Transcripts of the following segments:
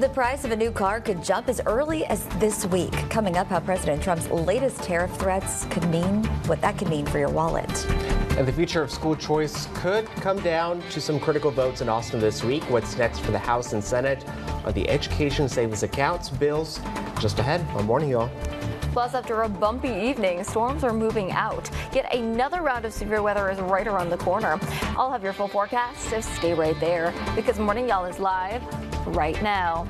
The price of a new car could jump as early as this week. Coming up, how President Trump's latest tariff threats could mean, what that could mean for your wallet. And the future of school choice could come down to some critical votes in Austin this week. What's next for the House and Senate on the education savings accounts bills? Just ahead on Morning Y'all. Plus, after a bumpy evening, storms are moving out. Yet another round of severe weather is right around the corner. I'll have your full forecast, so stay right there because Morning Y'all is live right now.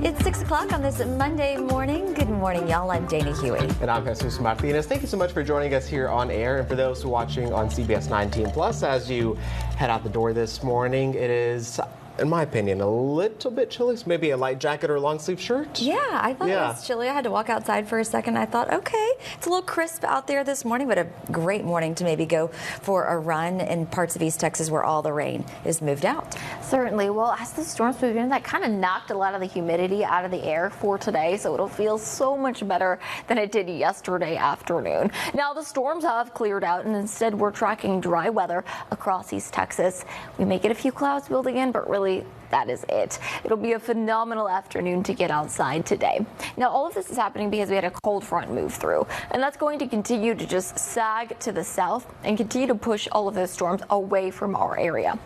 It's 6 o'clock on this Monday morning. Good morning, y'all. I'm Dana Huey. And I'm Jesus Martinez. Thank you so much for joining us here on air. And for those watching on CBS 19 Plus, as you head out the door this morning, it is, in my opinion, a little bit chilly. So maybe a light jacket or a long sleeve shirt. Yeah, I thought it was chilly. I had to walk outside for a second. I thought, okay, it's a little crisp out there this morning, but a great morning to maybe go for a run in parts of East Texas where all the rain is moved out. Certainly. Well, as the storms moved in, that kind of knocked a lot of the humidity out of the air for today, so it'll feel so much better than it did yesterday afternoon. Now, the storms have cleared out, and instead we're tracking dry weather across East Texas. We may get a few clouds building in, but really, that is it. It'll be a phenomenal afternoon to get outside today. Now, all of this is happening because we had a cold front move through, and that's going to continue to just sag to the south and continue to push all of those storms away from our area.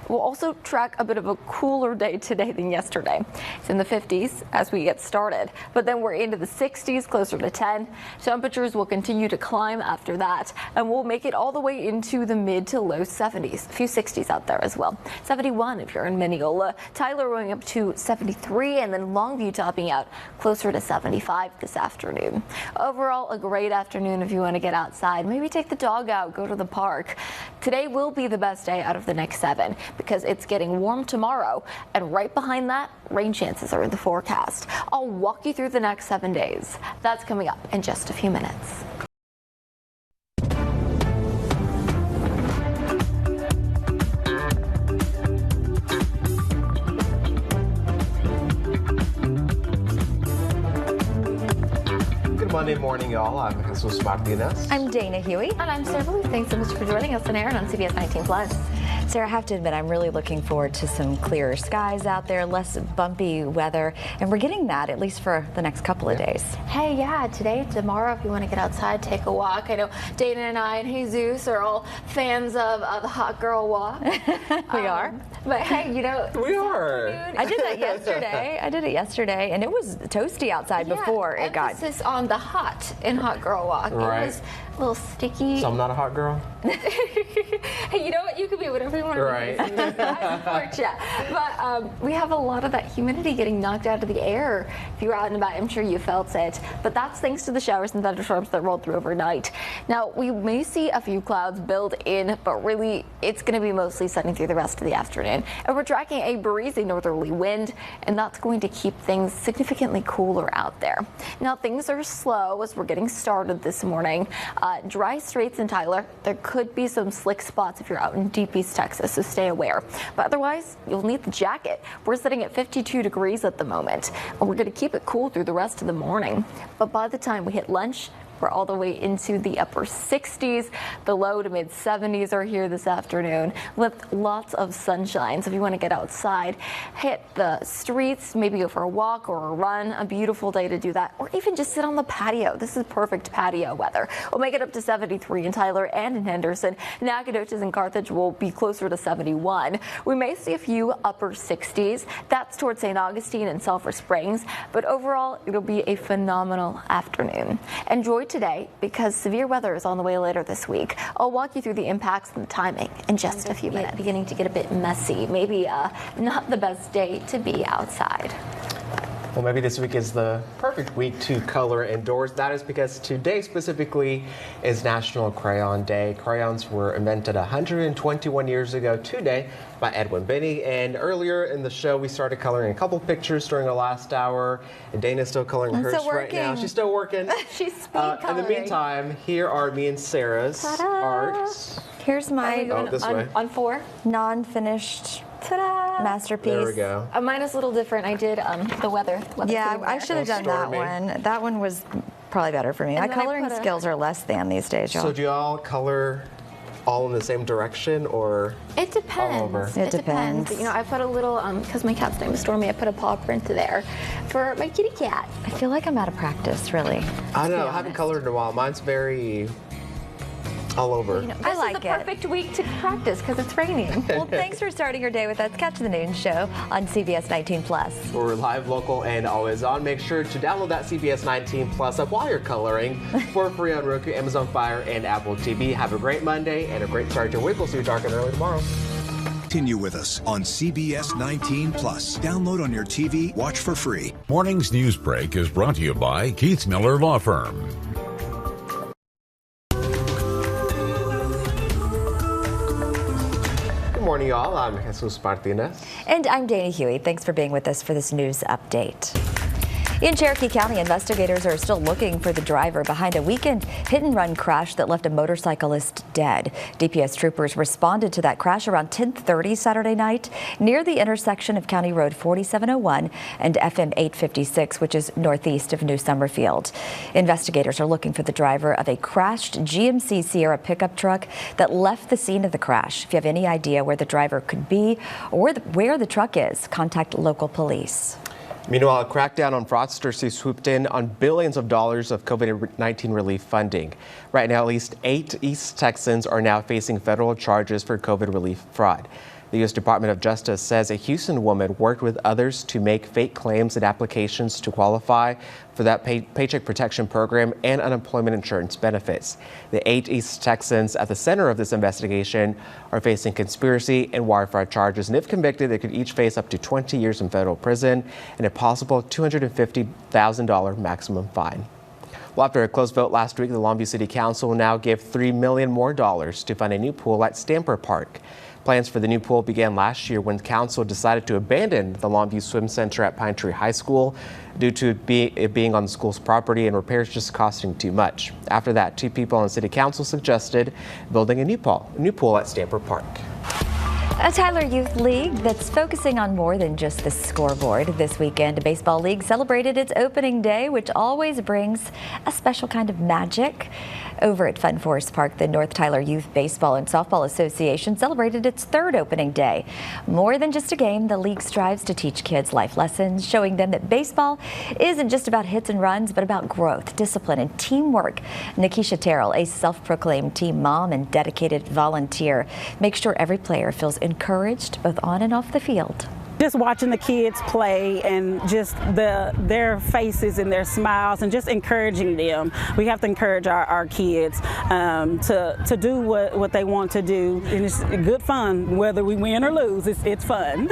We'll also track a bit of a cooler day today than yesterday. It's in the 50s as we get started, but then we're into the 60s, closer to 10. Temperatures will continue to climb after that, and we'll make it all the way into the mid to low 70s. A few 60s out there as well. 71 if you're in Mineola. Tyler going up to 73, and then Longview topping out closer to 75 this afternoon. Overall, a great afternoon if you want to get outside. Maybe take the dog out, go to the park. Today will be the best day out of the next 7 because it's getting warm tomorrow, and right behind that, rain chances are in the forecast. I'll walk you through the next 7 days. That's coming up in just a few minutes. Monday morning, y'all. I'm Jesus Martinez. I'm Dana Huey. And I'm Sarah Blue. Thanks so much for joining us on air and on CBS 19 Plus. Sarah, I have to admit, I'm really looking forward to some clearer skies out there, less bumpy weather, and we're getting that at least for the next couple of days. Hey, yeah, today, tomorrow, if you want to get outside, take a walk. I know Dana and I and Jesus are all fans of the hot girl walk. We are. But hey, you know, we are. I did that yesterday. I did it yesterday, and it was toasty outside before it got. Emphasis on the hot in hot girl walk. Right. It was a little sticky. So I'm not a hot girl? Hey, you know what? You could be whatever you want to right. be. I support you. But we have a lot of that humidity getting knocked out of the air. If you were out and about, I'm sure you felt it. But that's thanks to the showers and thunderstorms that rolled through overnight. Now, we may see a few clouds build in, but really, it's going to be mostly sunny through the rest of the afternoon. And we're tracking a breezy northerly wind, and that's going to keep things significantly cooler out there. Now, things are slow as we're getting started this morning. Dry streets in Tyler. There could be some slick spots if you're out in deep East Texas, so stay aware. But otherwise, you'll need the jacket. We're sitting at 52 degrees at the moment, and we're going to keep it cool through the rest of the morning. But by the time we hit lunch, we're all the way into the upper 60s. The low to mid 70s are here this afternoon with lots of sunshine. So if you want to get outside, hit the streets, maybe go for a walk or a run, a beautiful day to do that, or even just sit on the patio. This is perfect patio weather. We'll make it up to 73 in Tyler and in Henderson. Nacogdoches and Carthage will be closer to 71. We may see a few upper 60s. That's towards St. Augustine and Sulphur Springs. But overall, it'll be a phenomenal afternoon. Enjoy today because severe weather is on the way later this week. I'll walk you through the impacts and the timing in just a few minutes. Beginning to get a bit messy. Maybe not the best day to be outside. Well, maybe this week is the perfect week to color indoors. That is because today specifically is National Crayon Day. Crayons were invented 121 years ago today by Edwin Binney. And earlier in the show, we started coloring a couple pictures during the last hour. And Dana's still coloring hers right now. She's still working. She's speed coloring. In the meantime, here are me and Sarah's arts. Here's my this way. On 4? non-finished Ta-da! Masterpiece. There we go. Mine is a little different. I did the weather. Yeah, I should have done that one. That one was probably better for me. My And then I coloring put a- skills are less than these days, y'all. So do y'all color all in the same direction, or It depends. all over? It depends. But, you know, I put a little, because my cat's name is Stormy, I put a paw print there for my kitty cat. I feel like I'm out of practice, really. I don't know. I haven't honest. colored in a while. Mine's very all over. You know, I this like is the it. perfect week to practice because it's raining. Well, thanks for starting your day with us. Catch the noon show on CBS 19 Plus. We're live, local, and always on. Make sure to download that CBS 19 Plus app while you're coloring for free on Roku, Amazon Fire, and Apple TV. Have a great Monday and a great start to your week. We'll see you dark and early tomorrow. Continue with us on CBS 19 Plus. Download on your TV, watch for free. Morning's Newsbreak is brought to you by Keith Miller Law Firm. Good morning, y'all. I'm Jesus Martinez. And I'm Dana Huey. Thanks for being with us for this news update. In Cherokee County, investigators are still looking for the driver behind a weekend hit-and-run crash that left a motorcyclist dead. DPS troopers responded to that crash around 10:30 Saturday night near the intersection of County Road 4701 and FM 856, which is northeast of New Summerfield. Investigators are looking for the driver of a crashed GMC Sierra pickup truck that left the scene of the crash. If you have any idea where the driver could be or where the truck is, contact local police. Meanwhile, a crackdown on fraudsters who swooped in on billions of dollars of COVID-19 relief funding. Right now, at least 8 East Texans are now facing federal charges for COVID relief fraud. The U.S. Department of Justice says a Houston woman worked with others to make fake claims and applications to qualify for that Paycheck Protection Program and unemployment insurance benefits. The 8 East Texans at the center of this investigation are facing conspiracy and wire fraud charges, and if convicted, they could each face up to 20 years in federal prison and a possible $250,000 maximum fine. Well, after a close vote last week, the Longview City Council will now give $3 million more to fund a new pool at Stamper Park. Plans for the new pool began last year when council decided to abandon the Longview Swim Center at Pine Tree High School due to it being on the school's property and repairs just costing too much. After that, 2 people on city council suggested building a new pool at Stamper Park. A Tyler Youth League that's focusing on more than just the scoreboard. This weekend, a baseball league celebrated its opening day, which always brings a special kind of magic. Over at Fun Forest Park, the North Tyler Youth Baseball and Softball Association celebrated its 3rd opening day. More than just a game, the league strives to teach kids life lessons, showing them that baseball isn't just about hits and runs, but about growth, discipline, and teamwork. Nikisha Terrell, a self-proclaimed team mom and dedicated volunteer, makes sure every player feels encouraged both on and off the field. Just watching the kids play and just their faces and their smiles and just encouraging them. We have to encourage our kids to do what they want to do, and it's good fun. Whether we win or lose, it's fun.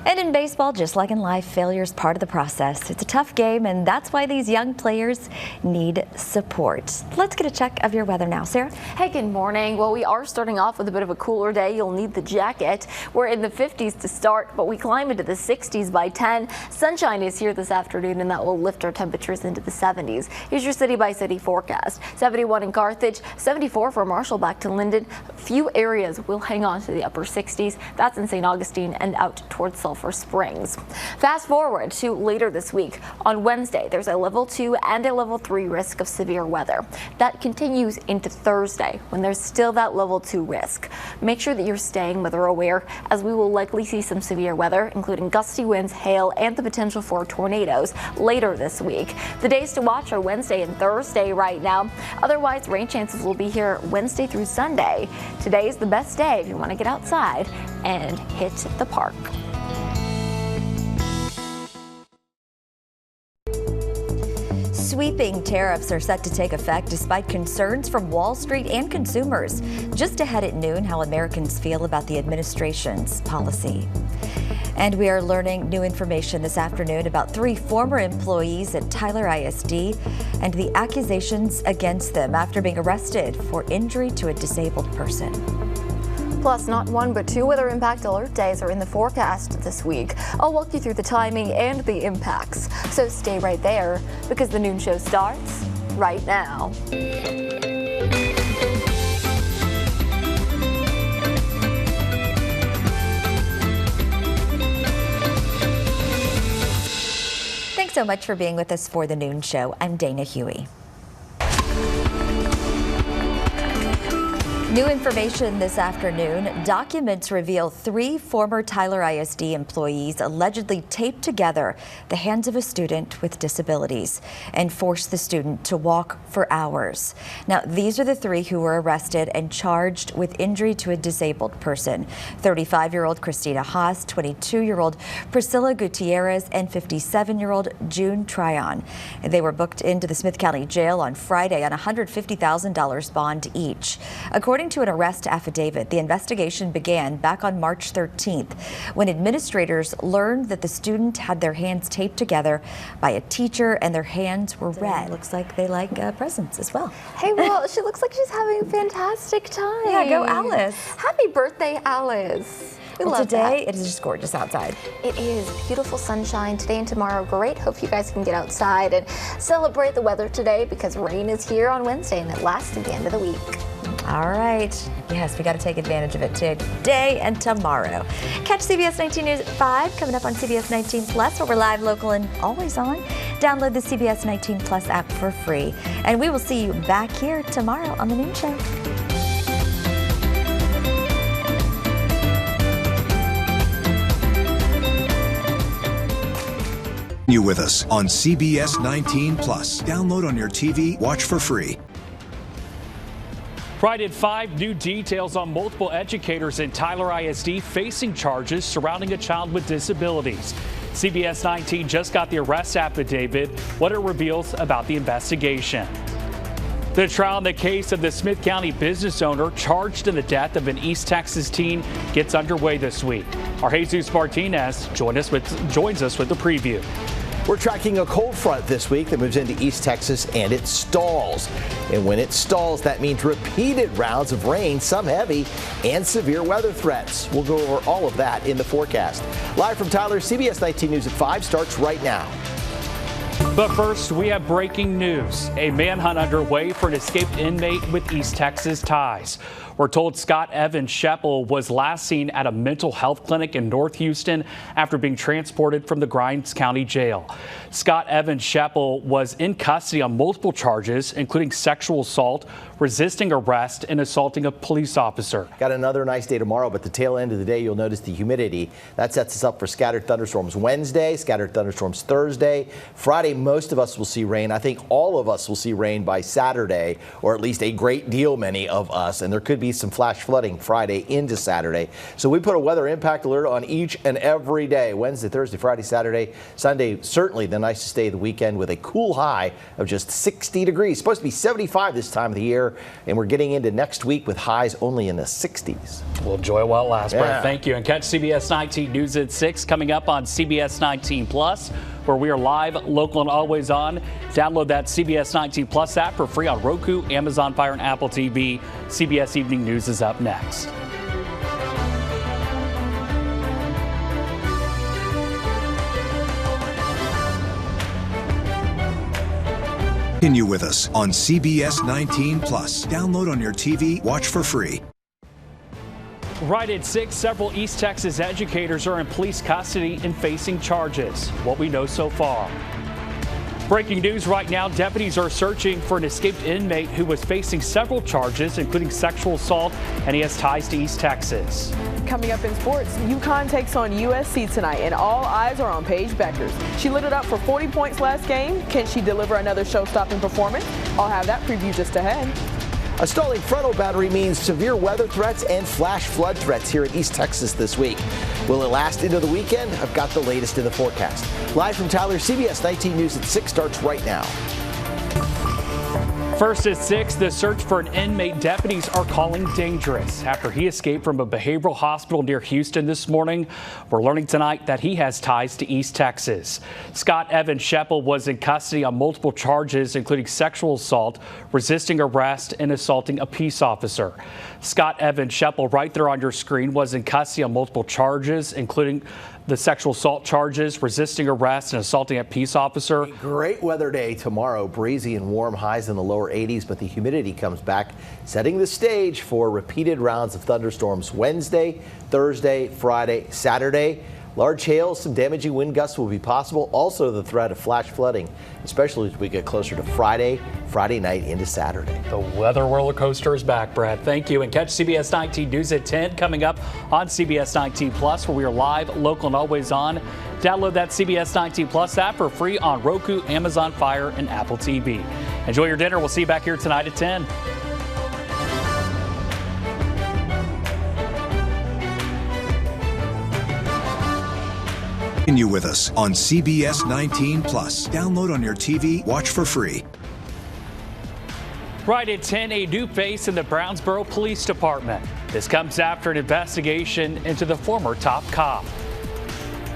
And in baseball, just like in life, failure is part of the process. It's a tough game, and that's why these young players need support. Let's get a check of your weather now, Sarah. Hey, good morning. Well, we are starting off with a bit of a cooler day. You'll need the jacket. We're in the 50s to start, but we climb into the 60s by 10. Sunshine is here this afternoon, and that will lift our temperatures into the 70s. Here's your city-by-city forecast. 71 in Carthage, 74 for Marshall back to Linden. Few areas will hang on to the upper 60s. That's in St. Augustine and out towards Sulphur Springs. Fast forward to later this week. On Wednesday, there's a level 2 and a level 3 risk of severe weather. That continues into Thursday when there's still that level 2 risk. Make sure that you're staying weather aware, as we will likely see some severe weather, including gusty winds, hail, and the potential for tornadoes later this week. The days to watch are Wednesday and Thursday right now. Otherwise, rain chances will be here Wednesday through Sunday. Today is the best day if you want to get outside and hit the park. Sweeping tariffs are set to take effect despite concerns from Wall Street and consumers. Just ahead at noon, how Americans feel about the administration's policy. And we are learning new information this afternoon about 3 former employees at Tyler ISD and the accusations against them after being arrested for injury to a disabled person. Plus, not 1 but 2 weather impact alert days are in the forecast this week. I'll walk you through the timing and the impacts. So stay right there because the noon show starts right now. Thanks so much for being with us for the Noon Show. I'm Dana Huey. New information this afternoon. Documents reveal 3 former Tyler ISD employees allegedly taped together the hands of a student with disabilities and forced the student to walk for hours. Now, these are the 3 who were arrested and charged with injury to a disabled person. 35-year-old Christina Haas, 22-year-old Priscilla Gutierrez, and 57-year-old June Tryon. They were booked into the Smith County Jail on Friday on $150,000 bond each. According to an arrest affidavit, the investigation began back on March 13th when administrators learned that the student had their hands taped together by a teacher and their hands were red. Looks like they like presents as well. Hey, well, she looks like she's having a fantastic time. Yeah, go Alice. Happy birthday, Alice. Well, today it is just gorgeous outside. It is beautiful sunshine today and tomorrow. Great. Hope you guys can get outside and celebrate the weather today because rain is here on Wednesday and it lasts to the end of the week. All right. Yes, we got to take advantage of it today and tomorrow. Catch CBS 19 News at 5 coming up on CBS 19 Plus, where we're live, local, and always on. Download the CBS 19 Plus app for free. And we will see you back here tomorrow on The Noon Show. You with us on CBS 19 Plus. Download on your TV, watch for free. Right at 5, new details on multiple educators in Tyler ISD facing charges surrounding a child with disabilities. CBS 19 just got the arrest affidavit, what it reveals about the investigation. The trial in the case of the Smith County business owner charged in the death of an East Texas teen gets underway this week. Our Jesus Martinez joins us with the preview. We're tracking a cold front this week that moves into East Texas and it stalls. And when it stalls, that means repeated rounds of rain, some heavy, and severe weather threats. We'll go over all of that in the forecast. Live from Tyler, CBS 19 News at 5 starts right now. But first, we have breaking news. A manhunt underway for an escaped inmate with East Texas ties. We're told Scott Evan Sheppel was last seen at a mental health clinic in North Houston after being transported from the Grimes County Jail. Scott Evan Sheppel was in custody on multiple charges, including sexual assault, resisting arrest, and assaulting a police officer. Got another nice day tomorrow, but the tail end of the day, you'll notice the humidity. That sets us up for scattered thunderstorms Wednesday, scattered thunderstorms Thursday. Friday, most of us will see rain. I think all of us will see rain by Saturday, or at least a great deal, many of us. And there could be some flash flooding Friday into Saturday. So we put a weather impact alert on each and every day. Wednesday, Thursday, Friday, Saturday, Sunday, certainly the nicest day of the weekend with a cool high of just 60 degrees. Supposed to be 75 this time of the year. And we're getting into next week with highs only in the 60s. We'll enjoy while it lasts, Yeah. Brett. Thank you. And catch CBS 19 News at 6 coming up on CBS 19 Plus, where we are live, local, and always on. Download that CBS 19 Plus app for free on Roku, Amazon Fire, and Apple TV. CBS Evening News is up next. Continue with us on CBS 19 Plus. Download on your TV, watch for free. Right at 6, several East Texas educators are in police custody and facing charges. What we know so far. Breaking news right now, deputies are searching for an escaped inmate who was facing several charges, including sexual assault, and he has ties to East Texas. Coming up in sports, UConn takes on USC tonight, and all eyes are on Paige Beckers. She lit it up for 40 points last game. Can she deliver another show-stopping performance? I'll have that preview just ahead. A stalling frontal boundary means severe weather threats and flash flood threats here in East Texas this week. Will it last into the weekend? I've got the latest in the forecast. Live from Tyler, CBS 19 News at 6 starts right now. First at 6, the search for an inmate deputies are calling dangerous after he escaped from a behavioral hospital near Houston this morning. We're learning tonight that he has ties to East Texas. Scott Evan Sheppel was in custody on multiple charges, including sexual assault, resisting arrest, and assaulting a peace officer. Scott Evan Sheppel, right there on your screen, was in custody on multiple charges, including the sexual assault charges, resisting arrest, and assaulting a peace officer. A great weather day tomorrow, breezy and warm, highs in the lower 80s, but the humidity comes back, setting the stage for repeated rounds of thunderstorms Wednesday, Thursday, Friday, Saturday. Large hail, some damaging wind gusts will be possible. Also the threat of flash flooding, especially as we get closer to Friday night into Saturday. The weather roller coaster is back, Brad. Thank you. And catch CBS 19 News at 10 coming up on CBS 19 Plus, where we are live, local, and always on. Download that CBS 19 Plus app for free on Roku, Amazon Fire, and Apple TV. Enjoy your dinner. We'll see you back here tonight at 10. Continue with us on CBS 19 Plus. Download on your TV, watch for free. Right at 10, a new face in the Brownsboro Police Department. This comes after an investigation into the former top cop.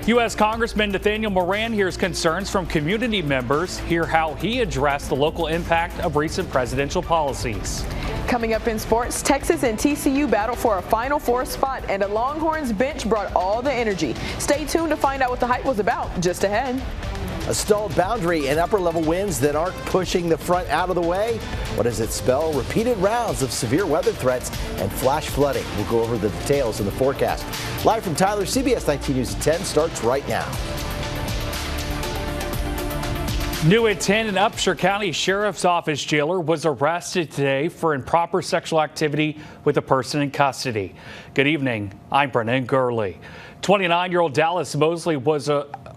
U.S. Congressman Nathaniel Moran hears concerns from community members. Hear how he addressed the local impact of recent presidential policies. Coming up in sports, Texas and TCU battle for a Final Four spot, and a Longhorns bench brought all the energy. Stay tuned to find out what the hype was about just ahead. A stalled boundary and upper-level winds that aren't pushing the front out of the way. What does it spell? Repeated rounds of severe weather threats and flash flooding. We'll go over the details in the forecast. Live from Tyler, CBS 19 News at 10 starts right now. New at 10, an Upshur County Sheriff's Office jailer was arrested today for improper sexual activity with a person in custody. Good evening. I'm Brennan Gurley. 29-year-old Dallas Mosley was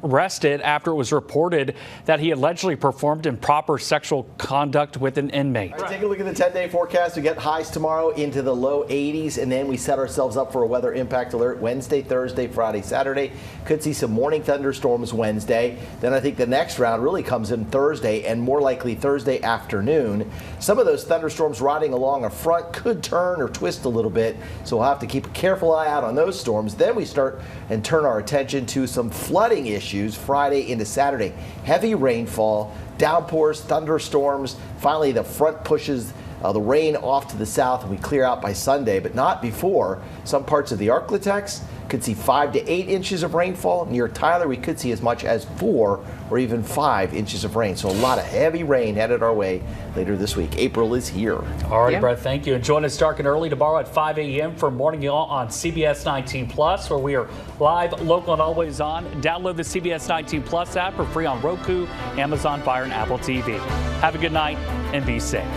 arrested after it was reported that he allegedly performed improper sexual conduct with an inmate. All right, take a look at the 10-day forecast. We get highs tomorrow into the low 80s, and then we set ourselves up for a weather impact alert Wednesday, Thursday, Friday, Saturday. Could see some morning thunderstorms Wednesday. Then I think the next round really comes in Thursday, and more likely Thursday afternoon. Some of those thunderstorms riding along a front could turn or twist a little bit, so we'll have to keep a careful eye out on those storms. Then we start and turn our attention to some flooding issues Friday into Saturday. Heavy rainfall, downpours, thunderstorms. Finally, the front pushes the rain off to the south, and we clear out by Sunday, but not before. Some parts of the Arklatex could see 5 to 8 inches of rainfall. Near Tyler, we could see as much as 4 or even 5 inches of rain. So a lot of heavy rain headed our way later this week. April is here. All right, Brett, thank you. And join us dark and early tomorrow at 5 a.m. for Morning Y'all on CBS 19 Plus, where we are live, local, and always on. Download the CBS 19 Plus app for free on Roku, Amazon Fire, and Apple TV. Have a good night and be safe.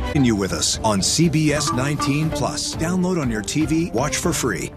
Continue with us on CBS 19 Plus. Download on your TV, watch for free.